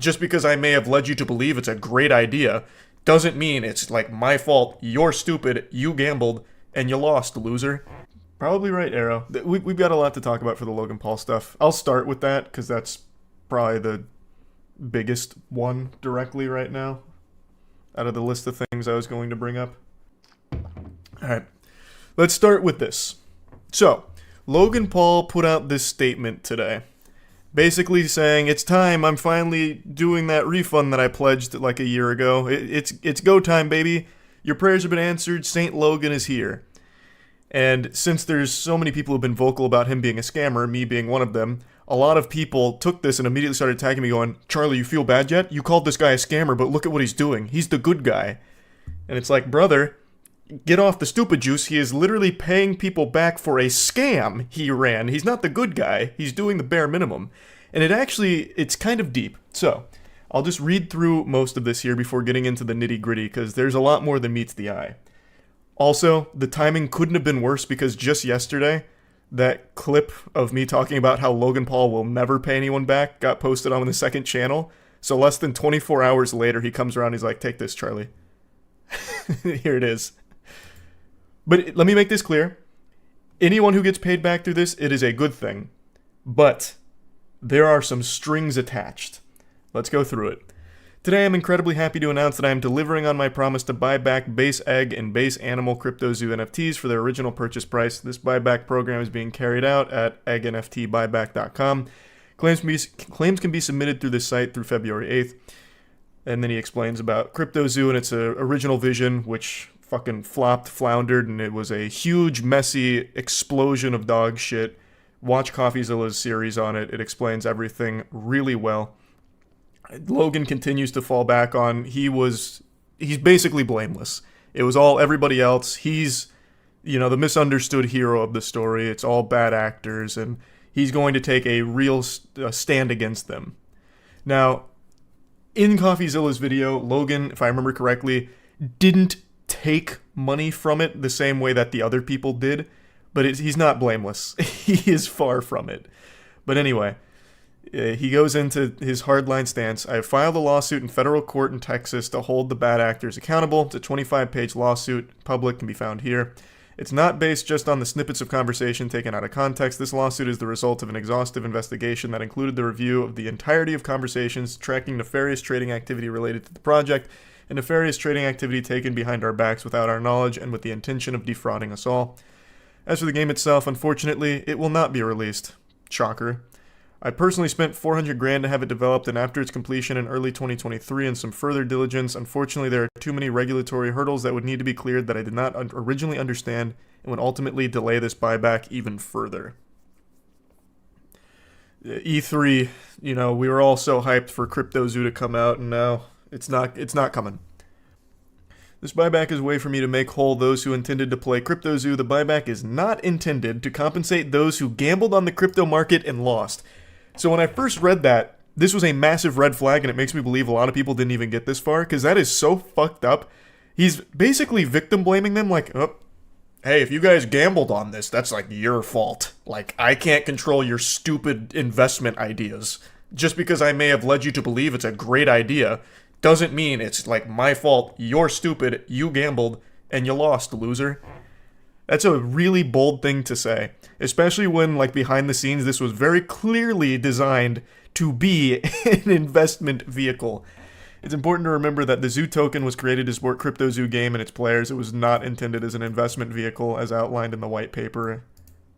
just because I may have led you to believe it's a great idea, doesn't mean it's like my fault. You're stupid, you gambled, and you lost, loser. Probably right, Arrow. We've got a lot to talk about for the Logan Paul stuff. I'll start with that, because that's probably the biggest one directly right now out of the list of things I was going to bring up. Alright, let's start with this. So, Logan Paul put out this statement today, basically saying, it's time, I'm finally doing that refund that I pledged like a year ago. It's go time, baby. Your prayers have been answered, Saint Logan is here. And since there's so many people who've been vocal about him being a scammer, me being one of them, a lot of people took this and immediately started attacking me going, Charlie, you feel bad yet? You called this guy a scammer, but look at what he's doing. He's the good guy. And it's like, brother, get off the stupid juice. He is literally paying people back for a scam he ran. He's not the good guy. He's doing the bare minimum. And it's kind of deep. So, I'll just read through most of this here before getting into the nitty-gritty, because there's a lot more than meets the eye. Also, the timing couldn't have been worse, because just yesterday, that clip of me talking about how Logan Paul will never pay anyone back got posted on the second channel. So less than 24 hours later, he comes around, he's like, take this, Charlie. Here it is. But let me make this clear. Anyone who gets paid back through this, it is a good thing. But there are some strings attached. Let's go through it. Today, I'm incredibly happy to announce that I am delivering on my promise to buy back base egg and base animal CryptoZoo NFTs for their original purchase price. This buyback program is being carried out at eggNFTbuyback.com. Claims can be submitted through this site through February 8th. And then he explains about CryptoZoo and its original vision, which fucking flopped, floundered, and it was a huge, messy explosion of dog shit. Watch CoffeeZilla's series on it. It explains everything really well. Logan continues to fall back on, he's basically blameless. It was all everybody else. He's, the misunderstood hero of the story. It's all bad actors, and he's going to take a real stand against them. Now, in CoffeeZilla's video, Logan, if I remember correctly, didn't take money from it the same way that the other people did, but he's not blameless. He is far from it. But anyway, he goes into his hardline stance. I have filed a lawsuit in federal court in Texas to hold the bad actors accountable. It's a 25-page lawsuit. Public can be found here. It's not based just on the snippets of conversation taken out of context. This lawsuit is the result of an exhaustive investigation that included the review of the entirety of conversations, tracking nefarious trading activity related to the project, and nefarious trading activity taken behind our backs without our knowledge and with the intention of defrauding us all. As for the game itself, unfortunately, it will not be released. Shocker. I personally spent $400,000 to have it developed, and after its completion in early 2023 and some further diligence, unfortunately there are too many regulatory hurdles that would need to be cleared that I did not originally understand and would ultimately delay this buyback even further. E3, we were all so hyped for CryptoZoo to come out, and now it's not coming. This buyback is a way for me to make whole those who intended to play CryptoZoo. The buyback is not intended to compensate those who gambled on the crypto market and lost. So when I first read that, this was a massive red flag, and it makes me believe a lot of people didn't even get this far, because that is so fucked up. He's basically victim blaming them, like, oh, hey, if you guys gambled on this, that's like your fault. Like, I can't control your stupid investment ideas. Just because I may have led you to believe it's a great idea, doesn't mean it's like my fault. You're stupid, you gambled, and you lost, loser. That's a really bold thing to say, especially when, like, behind the scenes, this was very clearly designed to be an investment vehicle. It's important to remember that the Zoo token was created to support CryptoZoo game and its players. It was not intended as an investment vehicle as outlined in the white paper.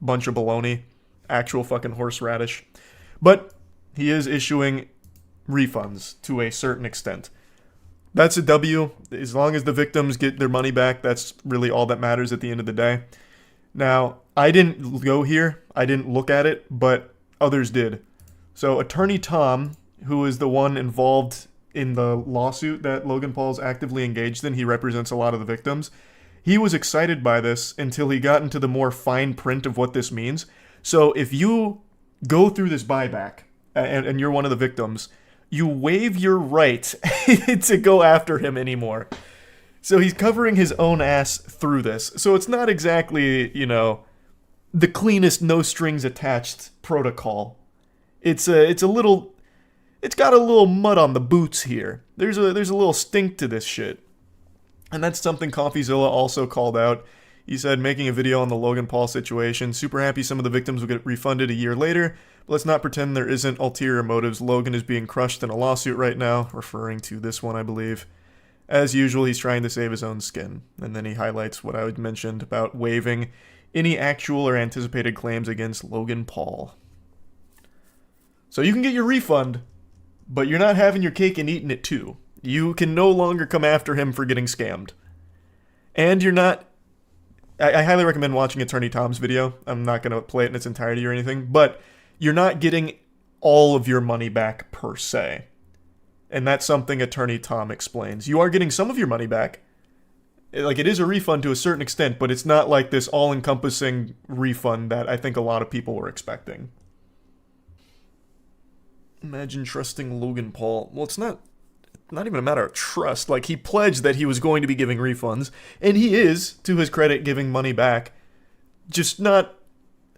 Bunch of baloney. Actual fucking horseradish. But he is issuing refunds to a certain extent. That's a W. As long as the victims get their money back, that's really all that matters at the end of the day. Now, I didn't go here. I didn't look at it, but others did. So Attorney Tom, who is the one involved in the lawsuit that Logan Paul's actively engaged in, he represents a lot of the victims. He was excited by this until he got into the more fine print of what this means. So if you go through this buyback and you're one of the victims, you waive your right to go after him anymore. So he's covering his own ass through this. So it's not exactly, the cleanest no strings attached protocol. It's a little it's got a little mud on the boots here. There's a little stink to this shit. And that's something CoffeeZilla also called out. He said, making a video on the Logan Paul situation, super happy some of the victims will get refunded a year later, but let's not pretend there isn't ulterior motives. Logan is being crushed in a lawsuit right now, referring to this one, I believe. As usual, he's trying to save his own skin. And then he highlights what I mentioned about waiving any actual or anticipated claims against Logan Paul. So you can get your refund, but you're not having your cake and eating it too. You can no longer come after him for getting scammed. And you're not... I highly recommend watching Attorney Tom's video. I'm not going to play it in its entirety or anything, but you're not getting all of your money back per se. And that's something Attorney Tom explains. You are getting some of your money back. Like, it is a refund to a certain extent, but it's not like this all-encompassing refund that I think a lot of people were expecting. Imagine trusting Logan Paul. Well, it's not even a matter of trust. Like, he pledged that he was going to be giving refunds, and he is, to his credit, giving money back. Just not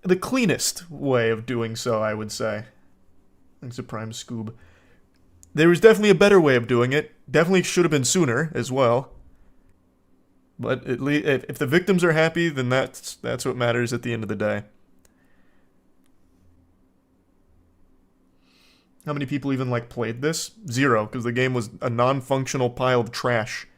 the cleanest way of doing so, I would say. Thanks to Prime Scoob. There was definitely a better way of doing it. Definitely should have been sooner as well. But at least if the victims are happy, then that's what matters at the end of the day. How many people even, like, played this? 0, because the game was a non-functional pile of trash.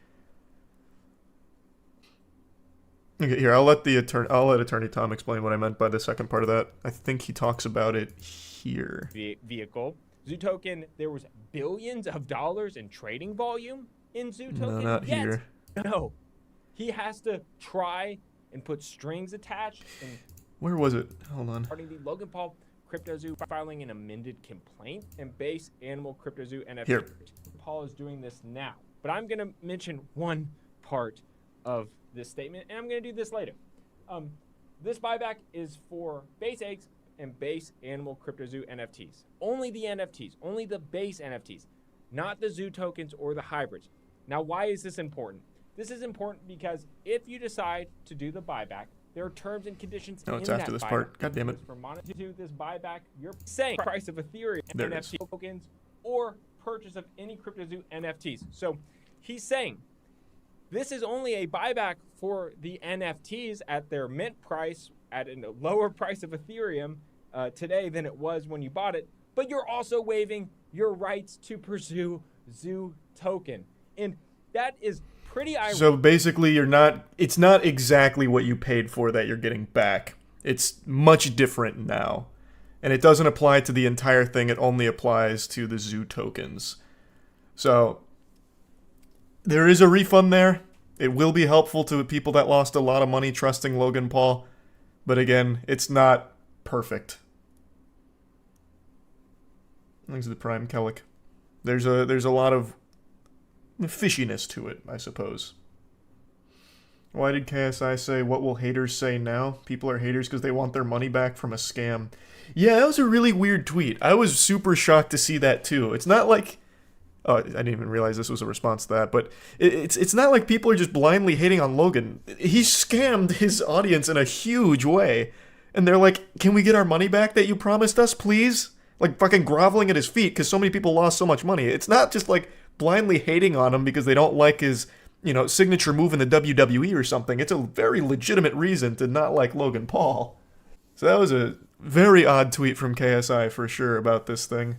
Okay, here, I'll let Attorney Tom explain what I meant by the second part of that. I think he talks about it here. Vehicle. Zoo Token, there was billions of dollars in trading volume in Zoo Token. No, not here. No. He has to try and put strings attached. And where was it? Hold on. Regarding the Logan Paul CryptoZoo filing an amended complaint and base animal CryptoZoo NFT. Here. Paul is doing this now. But I'm going to mention one part of this statement, and I'm going to do this later. This buyback is for base eggs and base animal CryptoZoo NFTs. Only the NFTs, only the base NFTs, not the Zoo tokens or the hybrids. Now, why is this important? This is important because if you decide to do the buyback, there are terms and conditions in it's after that this buyback. part. God damn it. For monetary this buyback, you're saying price of Ethereum there NFT tokens or purchase of any CryptoZoo NFTs. So he's saying this is only a buyback for the NFTs at their mint price at a lower price of Ethereum today than it was when you bought it. But you're also waiving your rights to pursue Zoo token. And that is pretty ironic. So basically, it's not exactly what you paid for that you're getting back. It's much different now. And it doesn't apply to the entire thing, it only applies to the Zoo tokens. So, there is a refund there. It will be helpful to people that lost a lot of money trusting Logan Paul. But again, it's not perfect. Thanks to the Prime Kellic. There's a lot of fishiness to it, I suppose. Why did KSI say, what will haters say now? People are haters because they want their money back from a scam. Yeah, that was a really weird tweet. I was super shocked to see that too. It's not like... Oh, I didn't even realize this was a response to that, but it's not like people are just blindly hating on Logan. He scammed his audience in a huge way. And they're like, can we get our money back that you promised us, please? Like fucking groveling at his feet because so many people lost so much money. It's not just like blindly hating on him because they don't like his, signature move in the WWE or something. It's a very legitimate reason to not like Logan Paul. So that was a very odd tweet from KSI for sure about this thing.